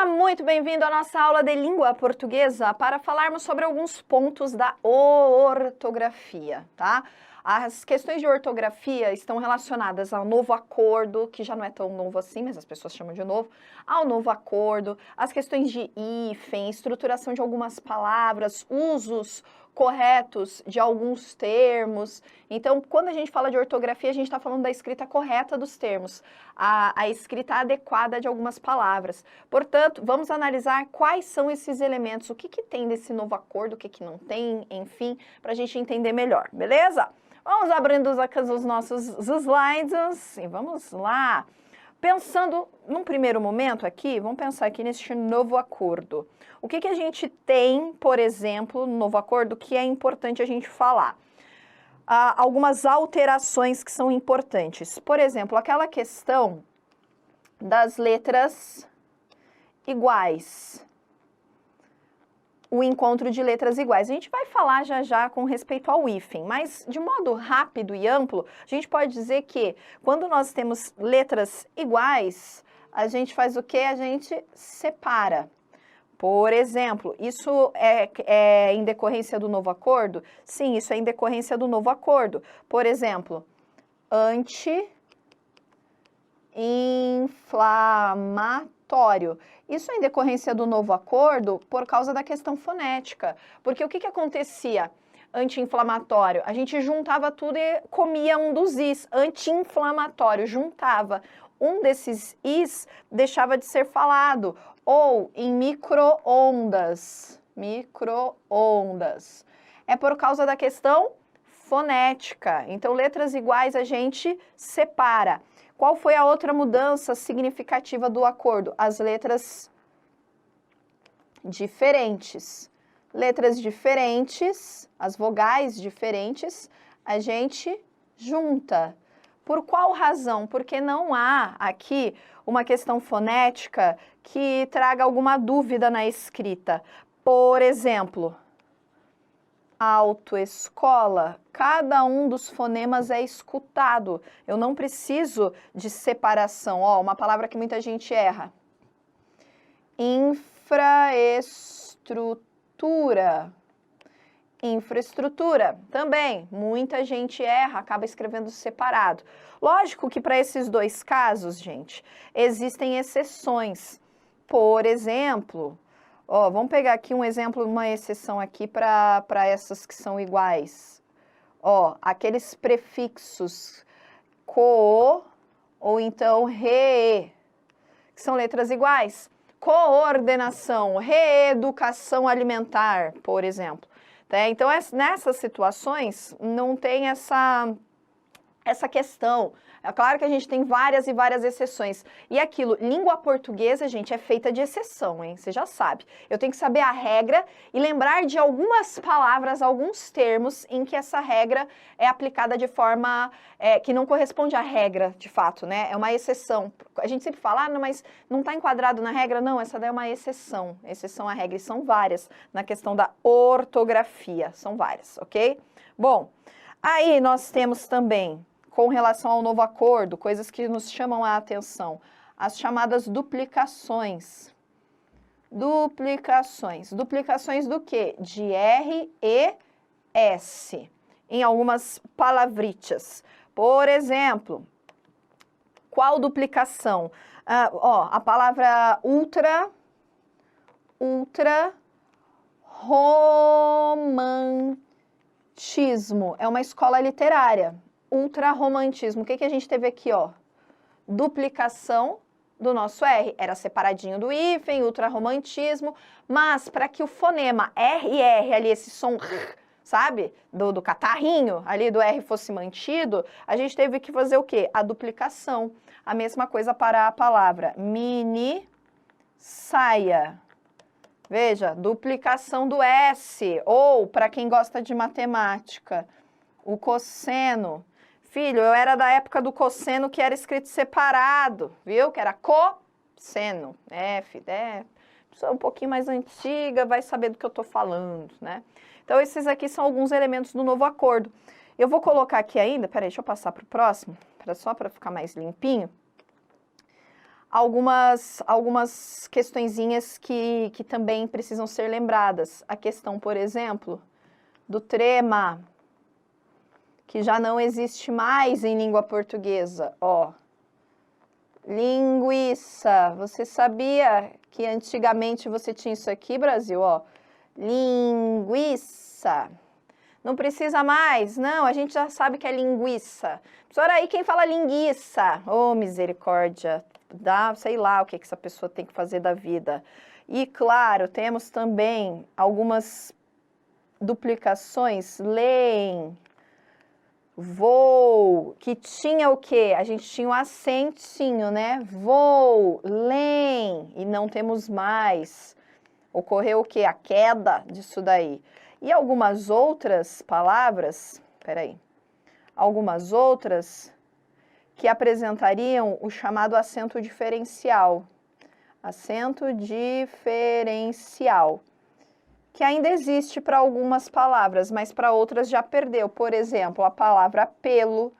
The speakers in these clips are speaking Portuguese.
Seja muito bem-vindo à nossa aula de língua portuguesa para falarmos sobre alguns pontos da ortografia, tá? As questões de ortografia estão relacionadas ao novo acordo, que já não é tão novo assim, mas as pessoas chamam de novo, ao novo acordo, as questões de hífen, estruturação de algumas palavras, usos corretos de alguns termos. Então, quando a gente fala de ortografia, a gente está falando da escrita correta dos termos, a escrita adequada de algumas palavras. Portanto, vamos analisar quais são esses elementos, o que tem desse novo acordo, o que não tem, enfim, para a gente entender melhor, beleza? Vamos abrindo os nossos slides e vamos lá. Pensando, num primeiro momento aqui, vamos pensar aqui neste novo acordo. O que a gente tem, por exemplo, no novo acordo que é importante a gente falar? Algumas alterações que são importantes. Por exemplo, aquela questão das letras iguais. O encontro de letras iguais. A gente vai falar já com respeito ao hífen, mas de modo rápido e amplo, a gente pode dizer que quando nós temos letras iguais, a gente faz o quê? A gente separa. Por exemplo, isso é em decorrência do novo acordo? Sim, isso é em decorrência do novo acordo. Por exemplo, anti-inflamatório. Isso é em decorrência do novo acordo por causa da questão fonética. Porque o que acontecia anti-inflamatório? A gente juntava tudo e comia um dos is. Anti-inflamatório, juntava. Um desses is deixava de ser falado. Ou em micro-ondas. Micro-ondas. É por causa da questão fonética. Então, letras iguais a gente separa. Qual foi a outra mudança significativa do acordo? As letras diferentes. Letras diferentes, as vogais diferentes, a gente junta. Por qual razão? Porque não há aqui uma questão fonética que traga alguma dúvida na escrita. Por exemplo, autoescola, cada um dos fonemas é escutado. Eu não preciso de separação. Ó, uma palavra que muita gente erra. Infraestrutura. Infraestrutura, também, muita gente erra, acaba escrevendo separado. Lógico que para esses dois casos, gente, existem exceções. Por exemplo, ó, vamos pegar aqui um exemplo, uma exceção aqui para essas que são iguais. Ó, aqueles prefixos co ou então re, que são letras iguais. Coordenação, reeducação alimentar, por exemplo. Então, nessas situações, não tem essa questão. É claro que a gente tem várias e várias exceções. E aquilo, língua portuguesa, gente, é feita de exceção, hein? Você já sabe. Eu tenho que saber a regra e lembrar de algumas palavras, alguns termos em que essa regra é aplicada de forma que não corresponde à regra, de fato, né? É uma exceção. A gente sempre fala, não, mas não está enquadrado na regra. Não, essa daí é uma exceção. Exceção à regra. E são várias na questão da ortografia. São várias, ok? Bom, aí nós temos também, com relação ao novo acordo, coisas que nos chamam a atenção. As chamadas duplicações. Duplicações. Duplicações do quê? De R e S. Em algumas palavritas. Por exemplo, qual duplicação? A palavra ultrarromantismo. É uma escola literária. Ultrarromantismo. O que a gente teve aqui, ó? Duplicação do nosso R. Era separadinho do hífen, ultrarromantismo, mas para que o fonema R e R ali, esse som, sabe? Do catarrinho ali do R fosse mantido, a gente teve que fazer o quê? A duplicação. A mesma coisa para a palavra mini saia. Veja, duplicação do S. Ou, para quem gosta de matemática, o cosseno. Filho, eu era da época do cosseno que era escrito separado, viu? Que era cosseno. Pessoa um pouquinho mais antiga vai saber do que eu estou falando, né? Então, esses aqui são alguns elementos do novo acordo. Eu vou colocar aqui ainda, peraí, deixa eu passar para o próximo, só para ficar mais limpinho. algumas questõezinhas que também precisam ser lembradas. A questão, por exemplo, do trema, que já não existe mais em língua portuguesa, ó. Linguiça. Você sabia que antigamente você tinha isso aqui, Brasil, ó? Linguiça. Não precisa mais? Não, a gente já sabe que é linguiça. Professora, aí quem fala linguiça? Oh, misericórdia. Dá, sei lá o que essa pessoa tem que fazer da vida. E, claro, temos também algumas duplicações. Leem. Vou, que tinha o quê? A gente tinha um acentinho, né? Vou, leem, e não temos mais. Ocorreu o quê? A queda disso daí. E algumas outras palavras, peraí, algumas outras que apresentariam o chamado acento diferencial. Acento diferencial. Que ainda existe para algumas palavras, mas para outras já perdeu. Por exemplo, a palavra pelo,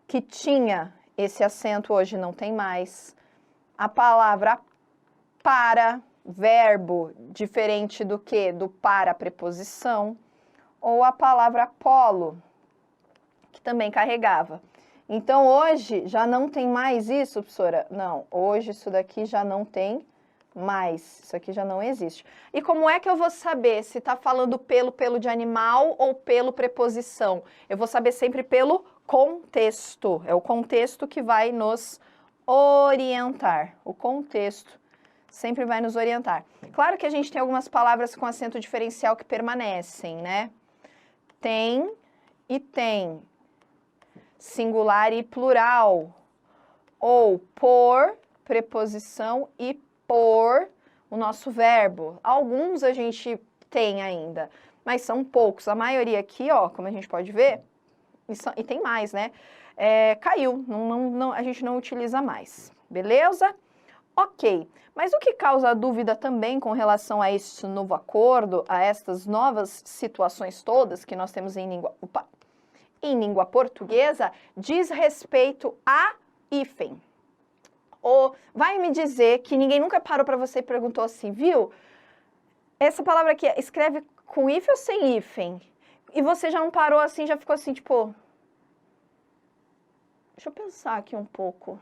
que tinha esse acento, hoje não tem mais. A palavra para, verbo, diferente do que? Do para preposição. Ou a palavra polo, que também carregava. Então, hoje já não tem mais isso, professora? Não, hoje isso daqui já não tem mais. Isso aqui já não existe. E como é que eu vou saber se está falando pelo de animal ou pelo preposição? Eu vou saber sempre pelo contexto. É o contexto que vai nos orientar. O contexto sempre vai nos orientar. Claro que a gente tem algumas palavras com acento diferencial que permanecem, né? Tem e tem. Singular e plural. Ou por preposição e por o nosso verbo. Alguns a gente tem ainda, mas são poucos. A maioria aqui, ó, como a gente pode ver, e tem mais, né? Caiu, a gente não utiliza mais, beleza? Ok, mas o que causa dúvida também com relação a este novo acordo, a estas novas situações todas que nós temos em língua portuguesa, diz respeito a hífen. Ou vai me dizer que ninguém nunca parou para você e perguntou assim, viu? Essa palavra aqui escreve com hífen ou sem hífen? E você já não parou assim, já ficou assim, tipo... Deixa eu pensar aqui um pouco.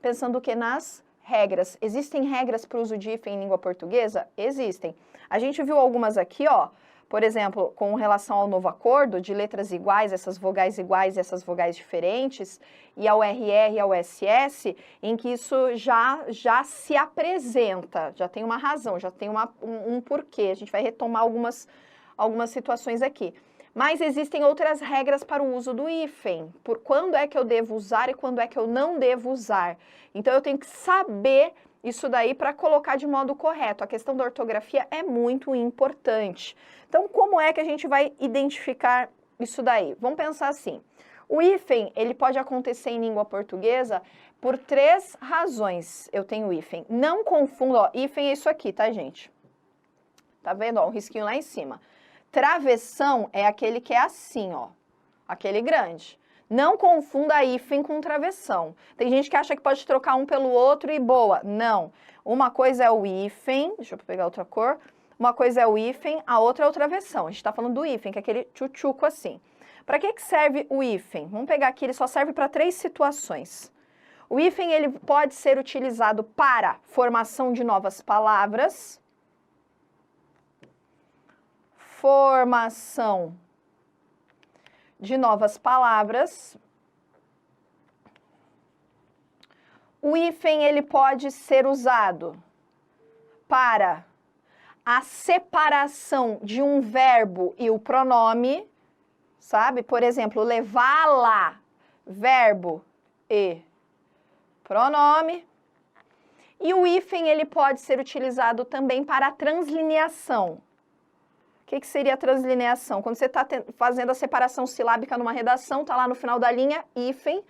Pensando o que nas regras. Existem regras para o uso de hífen em língua portuguesa? Existem. A gente viu algumas aqui, ó. Por exemplo, com relação ao novo acordo, de letras iguais, essas vogais iguais e essas vogais diferentes, e ao RR e ao SS, em que isso já se apresenta, já tem uma razão, já tem um porquê. A gente vai retomar algumas situações aqui. Mas existem outras regras para o uso do hífen, por quando é que eu devo usar e quando é que eu não devo usar. Então, eu tenho que saber isso daí para colocar de modo correto. A questão da ortografia é muito importante. Então, como é que a gente vai identificar isso daí? Vamos pensar assim. O hífen, ele pode acontecer em língua portuguesa por 3 razões. Eu tenho hífen. Não confunda, ó, hífen é isso aqui, tá, gente? Tá vendo, ó, um risquinho lá em cima. Travessão é aquele que é assim, ó, aquele grande. Não confunda hífen com travessão. Tem gente que acha que pode trocar um pelo outro e boa. Não. Uma coisa é o hífen, deixa eu pegar outra cor. Uma coisa é o hífen, a outra é o travessão. A gente está falando do hífen, que é aquele tchutchuco assim. Para que serve o hífen? Vamos pegar aqui, ele só serve para 3 situações. O hífen, ele pode ser utilizado para formação de novas palavras, formação de novas palavras. O hífen, ele pode ser usado para a separação de um verbo e o pronome, sabe? Por exemplo, levá-la, verbo e pronome. E o hífen, ele pode ser utilizado também para a translineação. O que seria a translineação? Quando você está fazendo a separação silábica numa redação, está lá no final da linha, hífen,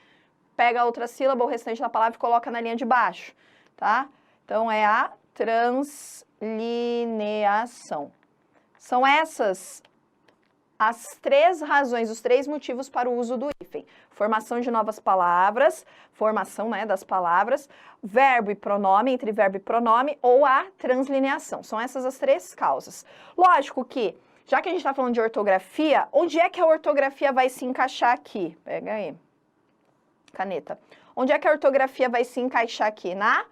pega a outra sílaba, o restante da palavra e coloca na linha de baixo, tá? Então, é a translineação. São essas as 3 razões, os 3 motivos para o uso do hífen. Formação de novas palavras, formação, né, das palavras, verbo e pronome, entre verbo e pronome, ou a translineação. São essas as 3 causas. Lógico que, já que a gente está falando de ortografia, onde é que a ortografia vai se encaixar aqui? Pega aí, caneta. Onde é que a ortografia vai se encaixar aqui? Na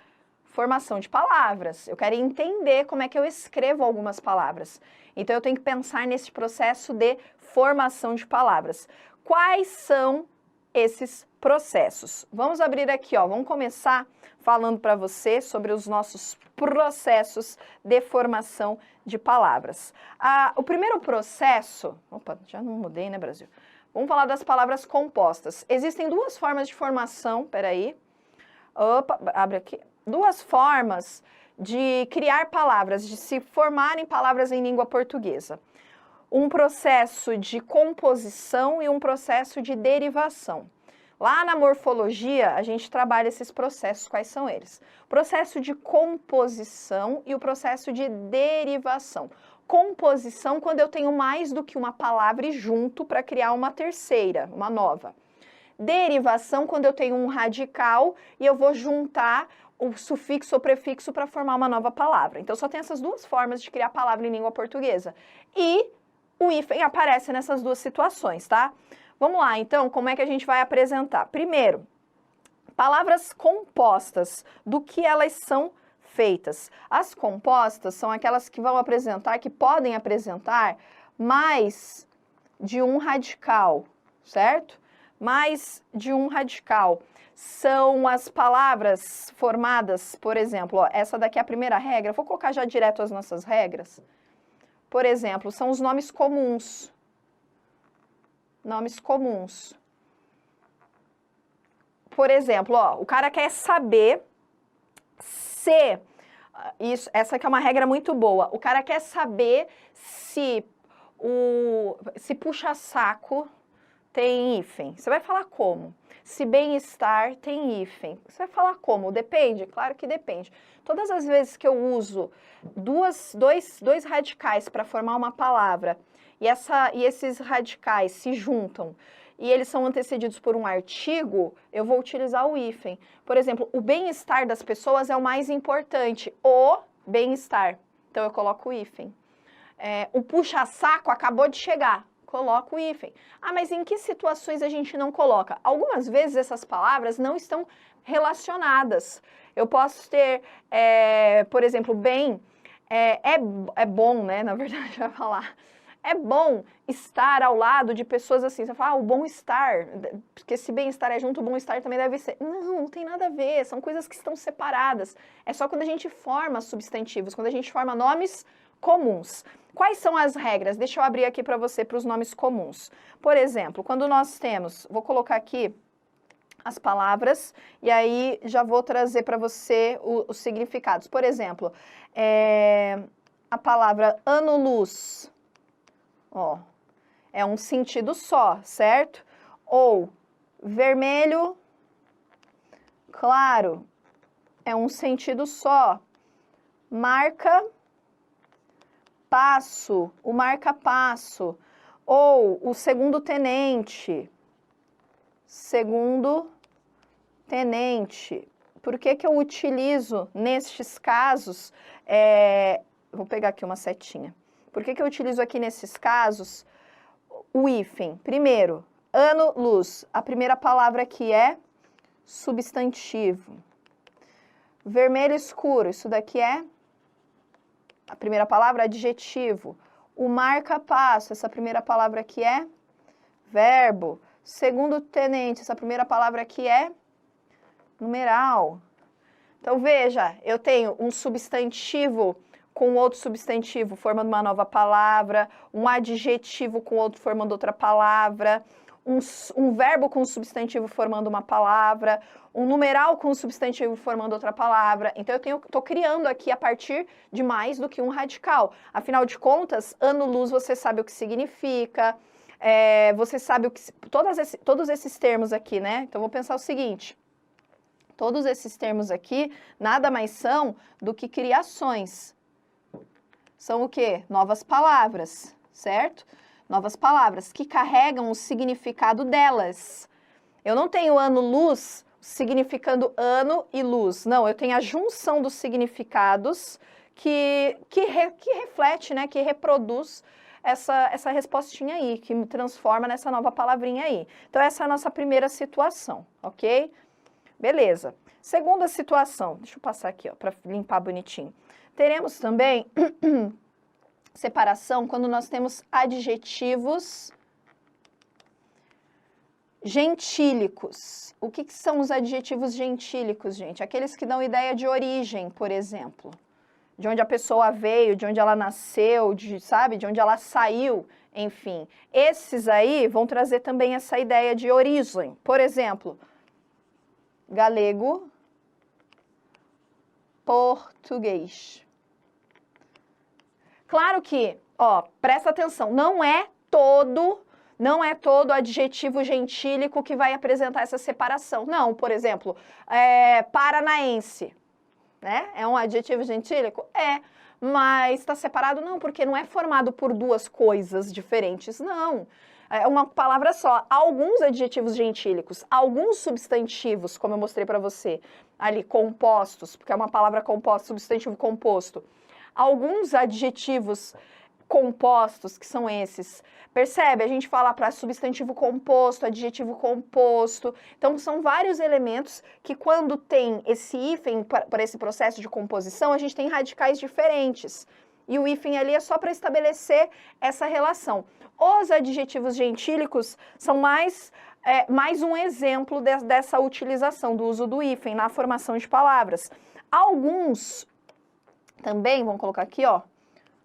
formação de palavras. Eu quero entender como é que eu escrevo algumas palavras. Então, eu tenho que pensar nesse processo de formação de palavras. Quais são esses processos? Vamos abrir aqui, ó. Vamos começar falando para você sobre os nossos processos de formação de palavras. O primeiro processo... Opa, já não mudei, né, Brasil? Vamos falar das palavras compostas. Existem 2 formas de formação, peraí. Opa, abre aqui. 2 formas de criar palavras, de se formarem palavras em língua portuguesa. Um processo de composição e um processo de derivação. Lá na morfologia, a gente trabalha esses processos, quais são eles? O processo de composição e o processo de derivação. Composição, quando eu tenho mais do que uma palavra e junto para criar uma terceira, uma nova. Derivação, quando eu tenho um radical e eu vou juntar o sufixo ou prefixo para formar uma nova palavra. Então, só tem essas 2 formas de criar palavra em língua portuguesa. E o hífen aparece nessas 2 situações, tá? Vamos lá, então, como é que a gente vai apresentar? Primeiro, palavras compostas, do que elas são feitas. As compostas são aquelas que vão apresentar, que podem apresentar mais de um radical, certo? Mais de um radical. São as palavras formadas, por exemplo, ó, essa daqui é a primeira regra, vou colocar já direto as nossas regras. Por exemplo, são os nomes comuns. Nomes comuns. Por exemplo, ó, o cara quer saber se... essa aqui é uma regra muito boa. O cara quer saber se puxa-saco tem hífen. Você vai falar como? Se bem-estar tem hífen. Você vai falar como? Depende? Claro que depende. Todas as vezes que eu uso dois radicais para formar uma palavra e esses radicais se juntam e eles são antecedidos por um artigo, eu vou utilizar o hífen. Por exemplo, o bem-estar das pessoas é o mais importante. O bem-estar. Então, eu coloco o hífen. O puxa-saco acabou de chegar. Coloco o hífen. Ah, mas em que situações a gente não coloca? Algumas vezes essas palavras não estão relacionadas. Eu posso ter, por exemplo, bem, é bom, né? Na verdade, vai falar. É bom estar ao lado de pessoas assim. Você fala, o bom-estar, porque se bem-estar é junto, o bom-estar também deve ser. Não, não tem nada a ver, são coisas que estão separadas. É só quando a gente forma substantivos, quando a gente forma nomes comuns. Quais são as regras? Deixa eu abrir aqui para você, para os nomes comuns. Por exemplo, quando nós temos, vou colocar aqui as palavras e aí já vou trazer para você os significados. Por exemplo, a palavra ano-luz, ó, é um sentido só, certo? Ou vermelho claro, é um sentido só. Marca passo, o marca-passo, ou o segundo tenente. Segundo tenente. Por que que eu utilizo, nestes casos, vou pegar aqui uma setinha. Por que que eu utilizo aqui nesses casos o hífen? Primeiro, ano, luz. A primeira palavra aqui é substantivo. Vermelho escuro, isso daqui é a primeira palavra, adjetivo. O marca-passo, essa primeira palavra aqui é verbo. Segundo tenente, essa primeira palavra aqui é numeral. Então, veja, eu tenho um substantivo com outro substantivo formando uma nova palavra, um adjetivo com outro formando outra palavra, um verbo com um substantivo formando uma palavra, um numeral com um substantivo formando outra palavra. Então, eu estou criando aqui a partir de mais do que um radical. Afinal de contas, ano-luz você sabe o que significa, você sabe o que... Todos esses termos aqui, né? Então, vou pensar o seguinte. Todos esses termos aqui nada mais são do que criações. São o quê? Novas palavras, certo? novas palavras que carregam o significado delas. Eu não tenho ano-luz significando ano e luz. Não, eu tenho a junção dos significados que reflete, né, que reproduz essa respostinha aí, que me transforma nessa nova palavrinha aí. Então, essa é a nossa primeira situação, ok? Beleza. Segunda situação, deixa eu passar aqui, ó, para limpar bonitinho. Teremos também separação quando nós temos adjetivos gentílicos. O que são os adjetivos gentílicos, gente? Aqueles que dão ideia de origem, por exemplo. De onde a pessoa veio, de onde ela nasceu, sabe? De onde ela saiu, enfim. Esses aí vão trazer também essa ideia de origem. Por exemplo, galego, português. Claro que, ó, presta atenção, não é todo adjetivo gentílico que vai apresentar essa separação. Não, por exemplo, paranaense, né? É um adjetivo gentílico? É, mas está separado? Não, porque não é formado por duas coisas diferentes, não. É uma palavra só. Alguns adjetivos gentílicos, alguns substantivos, como eu mostrei para você, ali, compostos, porque é uma palavra composta, substantivo composto. Alguns adjetivos compostos, que são esses. Percebe? A gente fala para substantivo composto, adjetivo composto. Então, são vários elementos que, quando tem esse hífen para esse processo de composição, a gente tem radicais diferentes. E o hífen ali é só para estabelecer essa relação. Os adjetivos gentílicos são mais um exemplo dessa utilização, do uso do hífen na formação de palavras. Alguns também, vamos colocar aqui, ó,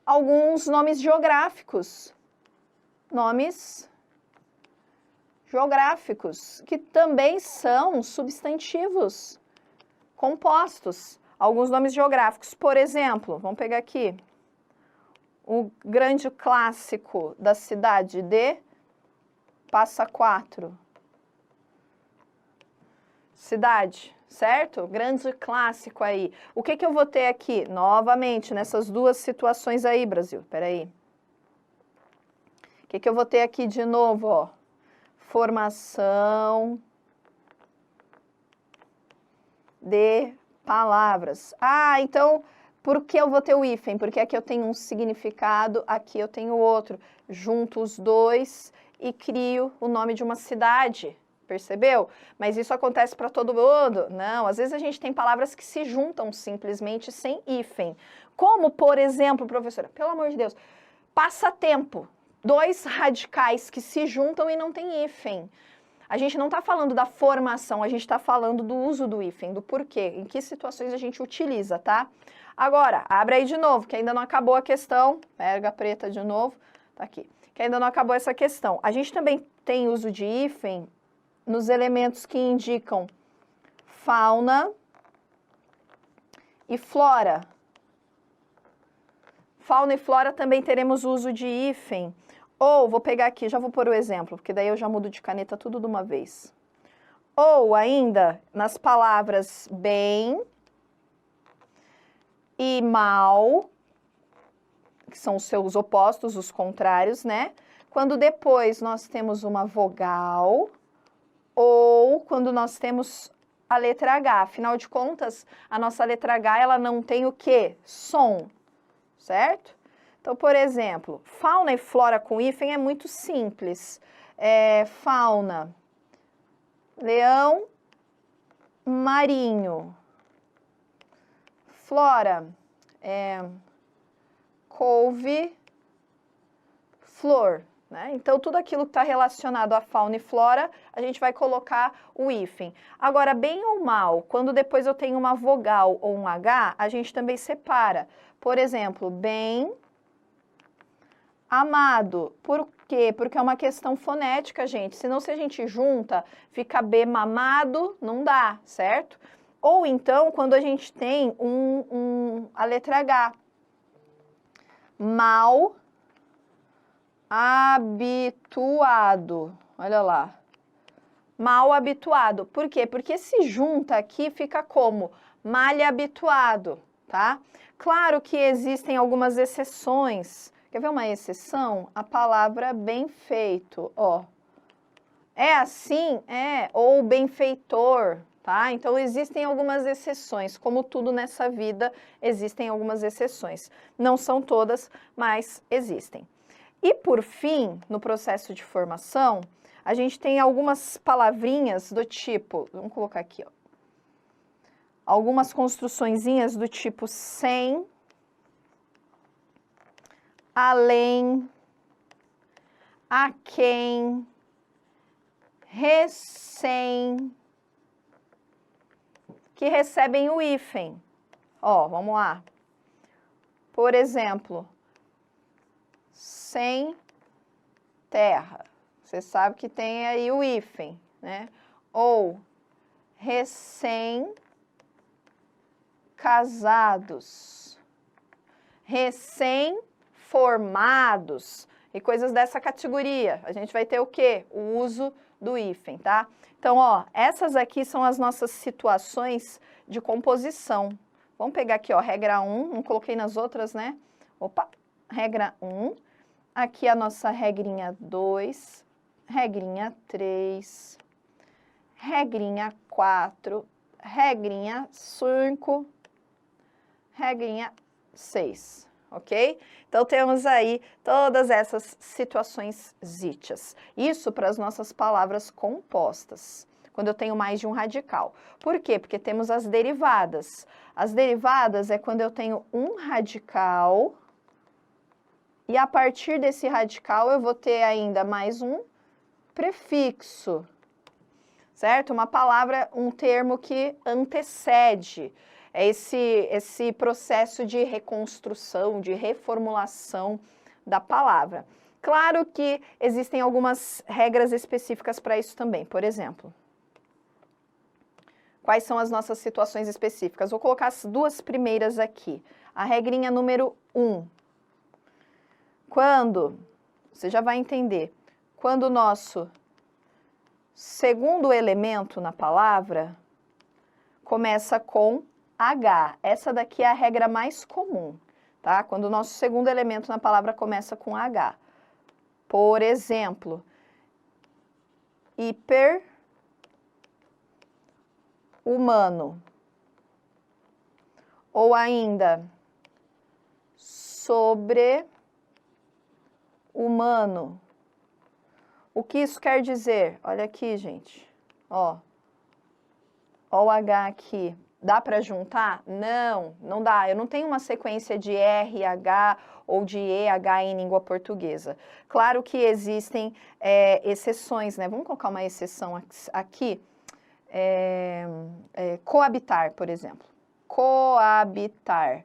alguns nomes geográficos. Nomes geográficos, que também são substantivos compostos. Alguns nomes geográficos, por exemplo, vamos pegar aqui, o grande clássico da cidade de Passa Quatro. Cidade, certo? Grande clássico aí. O que eu vou ter aqui? Novamente, nessas duas situações aí, Brasil. Peraí. O que eu vou ter aqui de novo, ó? Formação de palavras. Ah, então, por que eu vou ter o hífen? Porque aqui eu tenho um significado, aqui eu tenho outro. Junto os dois e crio o nome de uma cidade. Percebeu? Mas isso acontece para todo mundo? Não, às vezes a gente tem palavras que se juntam simplesmente sem hífen. Como, por exemplo, professora, pelo amor de Deus, passatempo. Dois radicais que se juntam e não tem hífen. A gente não está falando da formação, a gente está falando do uso do hífen, do porquê, em que situações a gente utiliza, tá? Agora, abre aí de novo, que ainda não acabou a questão. Pega a preta de novo, tá aqui. Que ainda não acabou essa questão. A gente também tem uso de hífen nos elementos que indicam fauna e flora. Fauna e flora também teremos uso de hífen. Ou, vou pegar aqui, já vou pôr o exemplo, porque daí eu já mudo de caneta tudo de uma vez. Ou ainda, nas palavras bem e mal, que são os seus opostos, os contrários, né? Quando depois nós temos uma vogal, ou quando nós temos a letra H. Afinal de contas, a nossa letra H, ela não tem o quê? Som, certo? Então, por exemplo, fauna e flora com hífen é muito simples. Fauna, leão marinho. Flora, couve, flor. Né? Então, tudo aquilo que está relacionado a fauna e flora, a gente vai colocar o hífen. Agora, bem ou mal, quando depois eu tenho uma vogal ou um H, a gente também separa. Por exemplo, bem amado. Por quê? Porque é uma questão fonética, gente. Senão, se a gente junta, fica B mamado, não dá, certo? Ou então, quando a gente tem a letra H. Mal habituado. Olha lá. Mal habituado. Por quê? Porque se junta aqui, fica como? Mal habituado, tá? Claro que existem algumas exceções Quer ver uma exceção? A palavra benfeito, ó. É assim? É, ou benfeitor, tá? Então, existem algumas exceções. Como tudo nessa vida, existem algumas exceções. Não são todas, mas existem. E, por fim, no processo de formação, a gente tem algumas palavrinhas do tipo... Vamos colocar aqui, ó. Algumas construçõezinhas do tipo sem, além, a quem, recém, que recebem o hífen. Ó, vamos lá. Por exemplo, sem terra. Você sabe que tem aí o hífen, né? Ou recém-casados, recém-formados e coisas dessa categoria. A gente vai ter o quê? O uso do hífen, tá? Então, ó, essas aqui são as nossas situações de composição. Vamos pegar aqui, ó, regra 1, não coloquei nas outras, né? Opa, regra 1. Aqui a nossa regrinha 2, regrinha 3, regrinha 4, regrinha 5, regrinha 6, ok? Então, temos aí todas essas situações zítias. Isso para as nossas palavras compostas, quando eu tenho mais de um radical. Por quê? Porque temos as derivadas. As derivadas é quando eu tenho um radical e a partir desse radical eu vou ter ainda mais um prefixo, certo? Uma palavra, um termo que antecede esse processo de reconstrução, de reformulação da palavra. Claro que existem algumas regras específicas para isso também. Por exemplo, quais são as nossas situações específicas? Vou colocar as duas primeiras aqui. A regrinha número 1. Quando, você já vai entender, quando o nosso segundo elemento na palavra começa com H. Essa daqui é a regra mais comum, tá? Quando o nosso segundo elemento na palavra começa com H. Por exemplo, hiper-humano. Ou ainda, sobre-humano. O que isso quer dizer? Olha aqui, gente. Ó o H aqui. Dá para juntar? Não, não dá. Eu não tenho uma sequência de RH ou de EH em língua portuguesa. Claro que existem exceções, né? Vamos colocar uma exceção aqui. Coabitar, por exemplo. Coabitar.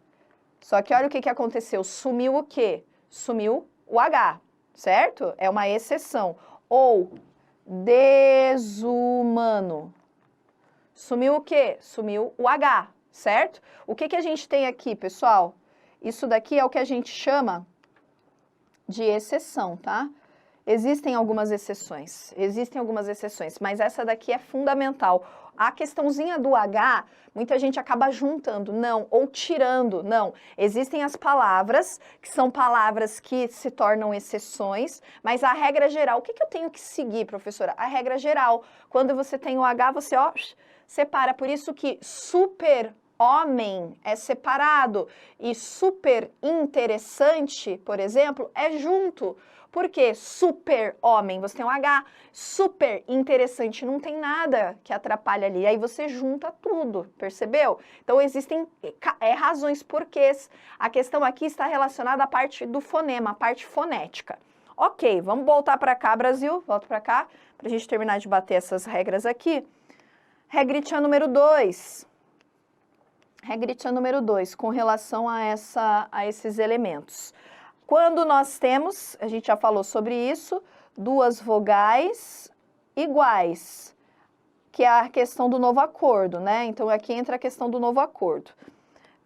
Só que olha o que aconteceu. Sumiu o quê? Sumiu o H, certo? É uma exceção. Ou desumano. Sumiu o quê? Sumiu o H, certo? O que a gente tem aqui, pessoal? Isso daqui é o que a gente chama de exceção, tá? Existem algumas exceções, mas essa daqui é fundamental. A questãozinha do H, muita gente acaba juntando, não, ou tirando, não. Existem as palavras, que são palavras que se tornam exceções, mas a regra geral, o que eu tenho que seguir, professora? A regra geral, quando você tem o H, você, ó, separa. Por isso que super-homem é separado e super interessante, por exemplo, é junto. Por quê? Super-homem, você tem um H, super interessante, não tem nada que atrapalha ali. Aí você junta tudo, percebeu? Então, existem razões porquês. A questão aqui está relacionada à parte do fonema, a parte fonética. Ok, vamos voltar para cá, Brasil. Volta para cá, para a gente terminar de bater essas regras aqui. Regrinha número 2. Regrinha número 2, com relação a esses elementos. Quando nós temos, a gente já falou sobre isso, duas vogais iguais, que é a questão do novo acordo, né? Então, aqui entra a questão do novo acordo.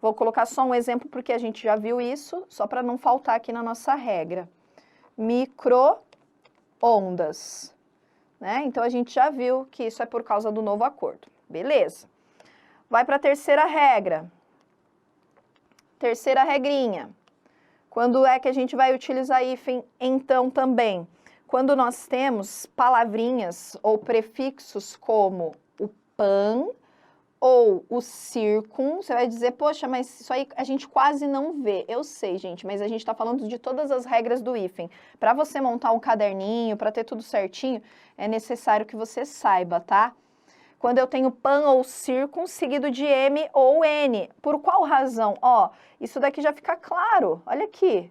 Vou colocar só um exemplo, porque a gente já viu isso, só para não faltar aqui na nossa regra. Micro-ondas, né? Então, a gente já viu que isso é por causa do novo acordo. Beleza. Vai para a terceira regra. Terceira regrinha. Quando é que a gente vai utilizar hífen, então, também? Quando nós temos palavrinhas ou prefixos como o pan ou o circum, você vai dizer, poxa, mas isso aí a gente quase não vê. Eu sei, gente, mas a gente está falando de todas as regras do hífen. Para você montar um caderninho, para ter tudo certinho, é necessário que você saiba, tá? Quando eu tenho pan ou circum seguido de M ou N. Por qual razão? Ó, isso daqui já fica claro, olha aqui.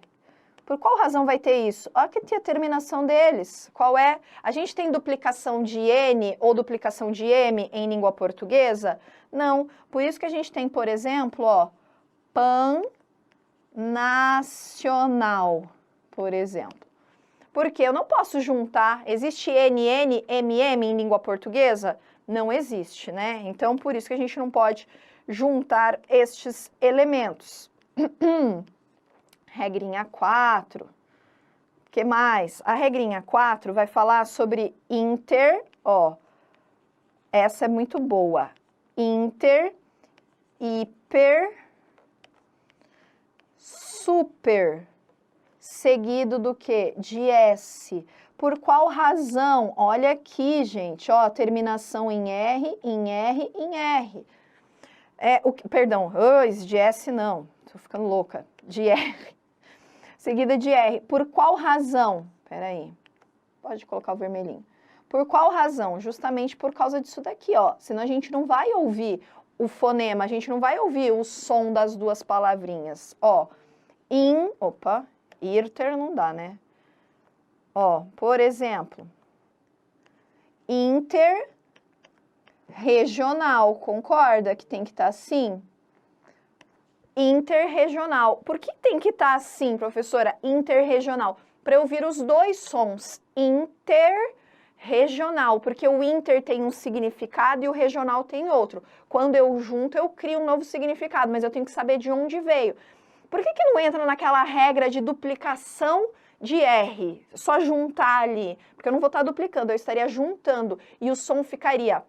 Por qual razão vai ter isso? Olha que tem a terminação deles. Qual é? A gente tem duplicação de N ou duplicação de M em língua portuguesa? Não. Por isso que a gente tem, por exemplo, ó, pan nacional, por exemplo. Porque eu não posso juntar. Existe NN, MM em língua portuguesa? Não existe, né? Então, por isso que a gente não pode juntar estes elementos. Regrinha 4. O que mais? A regrinha 4 vai falar sobre inter, ó. Essa é muito boa. Inter, hiper, super. Seguido do quê? De S. Por qual razão? Olha aqui, gente, ó, terminação em R, em R, em R. Perdão, de S não, tô ficando louca. De R. Seguida de R. Por qual razão? Peraí, pode colocar o vermelhinho. Por qual razão? Justamente por causa disso daqui, ó. Senão a gente não vai ouvir o fonema, a gente não vai ouvir o som das duas palavrinhas. Ó, irter não dá, né? Ó, por exemplo, interregional, concorda que tem que estar assim? Interregional. Por que tem que estar assim, professora? Interregional. Para eu ouvir os dois sons. Interregional, porque o inter tem um significado e o regional tem outro. Quando eu junto, eu crio um novo significado, mas eu tenho que saber de onde veio. Por que não entra naquela regra de duplicação de R? Só juntar ali. Porque eu não vou estar duplicando, eu estaria juntando. E o som ficaria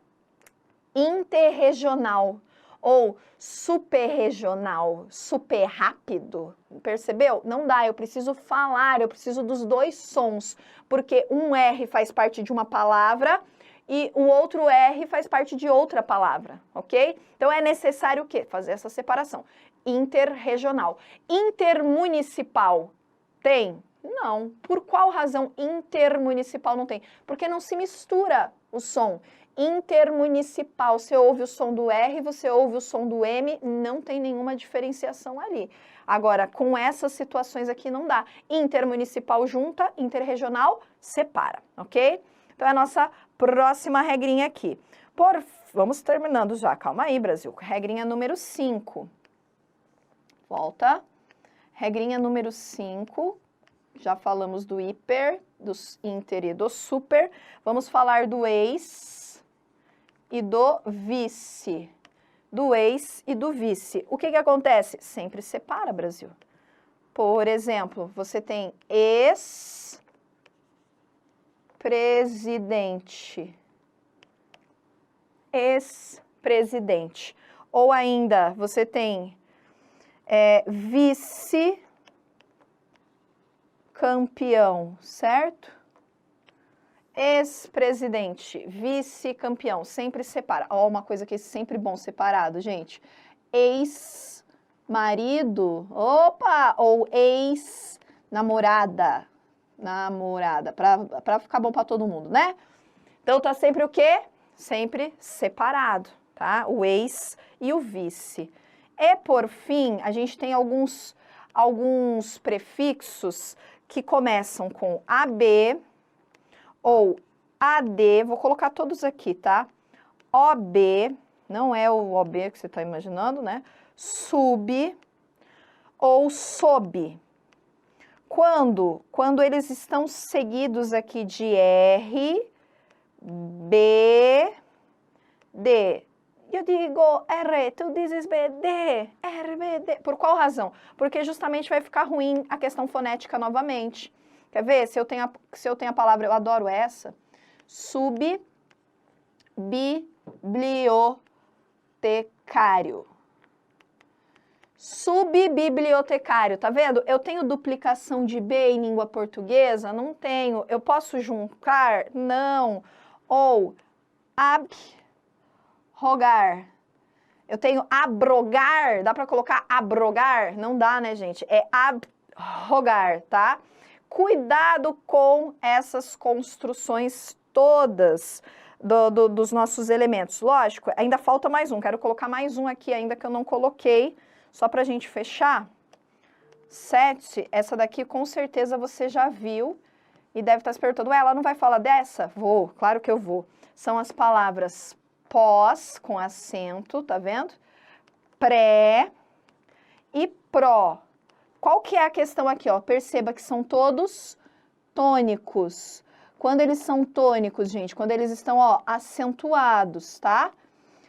interregional. Ou superregional, super rápido, percebeu? Não dá, eu preciso falar, eu preciso dos dois sons, porque um R faz parte de uma palavra e o outro R faz parte de outra palavra, ok? Então é necessário o quê? Fazer essa separação. Interregional. Intermunicipal tem? Não. Por qual razão intermunicipal não tem? Porque não se mistura o som. Intermunicipal, você ouve o som do R, você ouve o som do M, não tem nenhuma diferenciação ali. Agora, com essas situações aqui não dá. Intermunicipal junta, interregional separa, ok? Então é a nossa próxima regrinha aqui. Vamos terminando já, calma aí, Brasil. Regrinha número 5. Volta. Regrinha número 5. Já falamos do hiper, dos inter e do super. Vamos falar do ex e do vice. Do ex e do vice. O que acontece? Sempre separa, Brasil. Por exemplo, você tem ex-presidente. Ex-presidente. Ou ainda, você tem vice-campeão, certo? Ex-presidente, vice-campeão, sempre separa. Ó, uma coisa que é sempre bom separado, gente. Ex-marido, opa, ou ex-namorada, para ficar bom para todo mundo, né? Então tá sempre o quê? Sempre separado, tá? O ex e o vice. E por fim, a gente tem alguns prefixos que começam com AB ou AD, vou colocar todos aqui, tá? OB, não é o OB que você está imaginando, né? Sub ou sob. Quando eles estão seguidos aqui de R, B, D. Eu digo R, tu dizes B, D, R, B, D. Por qual razão? Porque justamente vai ficar ruim a questão fonética novamente. Quer ver? Se eu tenho a palavra, eu adoro essa, subbibliotecário. Subbibliotecário, tá vendo? Eu tenho duplicação de B em língua portuguesa? Não tenho. Eu posso juntar? Não. Ou abrogar. Eu tenho abrogar, dá para colocar abrogar? Não dá, né, gente? É abrogar, tá? Cuidado com essas construções todas dos nossos elementos. Lógico, ainda falta mais um. Quero colocar mais um aqui ainda que eu não coloquei, só para a gente fechar. 7, essa daqui com certeza você já viu e deve estar se perguntando, ué, ela não vai falar dessa? Vou, claro que eu vou. São as palavras pós, com acento, tá vendo? Pré e pró. Qual que é a questão aqui, ó? Perceba que são todos tônicos. Quando eles são tônicos, gente, quando eles estão, ó, acentuados, tá?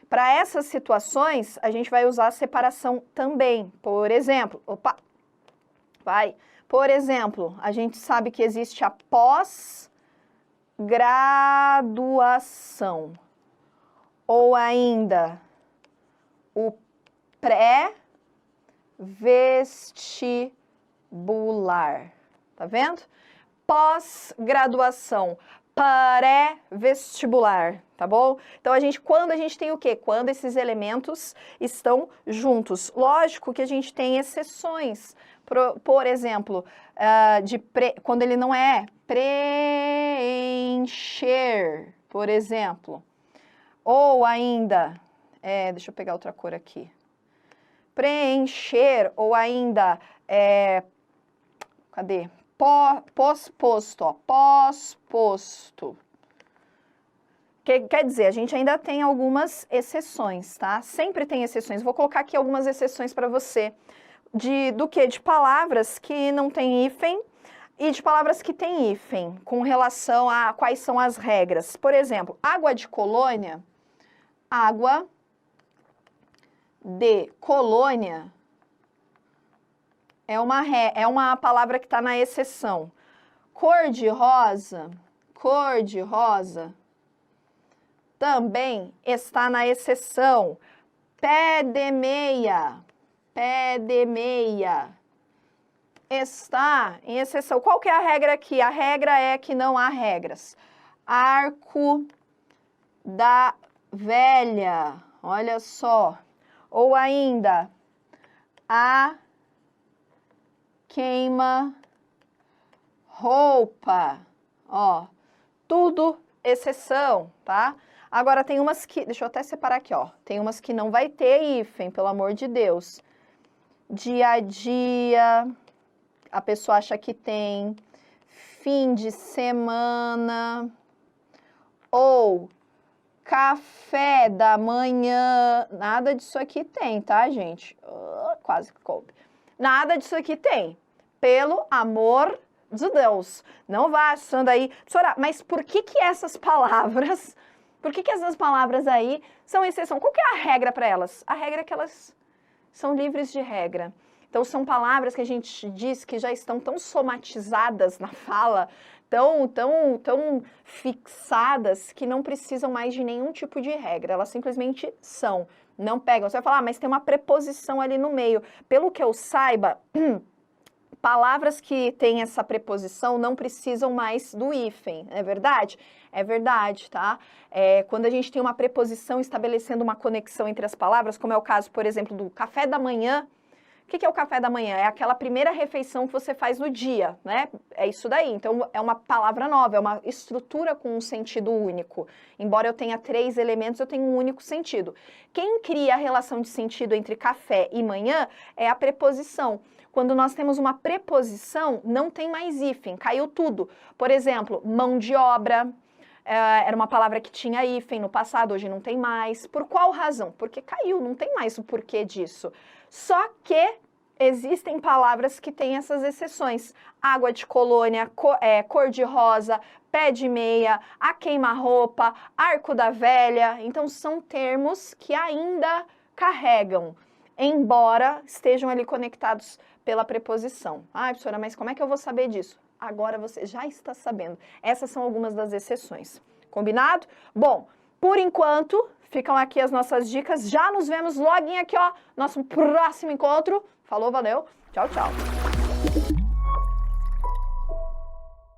Para essas situações, a gente vai usar a separação também. Por exemplo, Por exemplo, a gente sabe que existe a pós-graduação. Ou ainda o pré-vestibular, tá vendo? Pós-graduação, pré-vestibular, tá bom? Então, quando a gente tem o quê? Quando esses elementos estão juntos. Lógico que a gente tem exceções, por exemplo, quando ele não é preencher, por exemplo. Ou ainda, deixa eu pegar outra cor aqui. Preencher, ou ainda, cadê? Pós-posto, ó, pós-posto. Quer dizer, a gente ainda tem algumas exceções, tá? Sempre tem exceções. Vou colocar aqui algumas exceções para você. Do quê? De palavras que não tem hífen e de palavras que tem hífen, com relação a quais são as regras. Por exemplo, água de colônia. Água de colônia é uma palavra que está na exceção. Cor de rosa também está na exceção. Pé de meia está em exceção. Qual que é a regra aqui? A regra é que não há regras. Arco da velha, olha só. Ou ainda, a queima-roupa, ó. Tudo exceção, tá? Agora tem umas que, deixa eu até separar aqui, ó. Tem umas que não vai ter hífen, pelo amor de Deus. Dia a dia, a pessoa acha que tem. Fim de semana. Ou café da manhã, nada disso aqui tem, tá, gente? Quase que coube. Nada disso aqui tem. Pelo amor de Deus. Não vá achando aí, professora, mas por que essas palavras aí são exceção? Qual que é a regra para elas? A regra é que elas são livres de regra. Então, são palavras que a gente diz que já estão tão somatizadas na fala, tão fixadas, que não precisam mais de nenhum tipo de regra. Elas simplesmente são, não pegam. Você vai falar, mas tem uma preposição ali no meio. Pelo que eu saiba, palavras que têm essa preposição não precisam mais do hífen, é verdade? É verdade, tá? Quando a gente tem uma preposição estabelecendo uma conexão entre as palavras, como é o caso, por exemplo, do café da manhã. O que é o café da manhã? É aquela primeira refeição que você faz no dia, né? É isso daí. Então, é uma palavra nova, é uma estrutura com um sentido único. Embora eu tenha 3 elementos, eu tenho um único sentido. Quem cria a relação de sentido entre café e manhã é a preposição. Quando nós temos uma preposição, não tem mais hífen, caiu tudo. Por exemplo, mão de obra, era uma palavra que tinha hífen no passado, hoje não tem mais. Por qual razão? Porque caiu, não tem mais o porquê disso. Só que existem palavras que têm essas exceções. Água de colônia, cor de rosa, pé de meia, a queima-roupa, arco da velha. Então, são termos que ainda carregam, embora estejam ali conectados pela preposição. Ah, professora, mas como é que eu vou saber disso? Agora você já está sabendo. Essas são algumas das exceções. Combinado? Bom, por enquanto, Ficam aqui as nossas dicas. Já nos vemos logo aqui, ó, nosso próximo encontro. Falou, valeu. Tchau, tchau.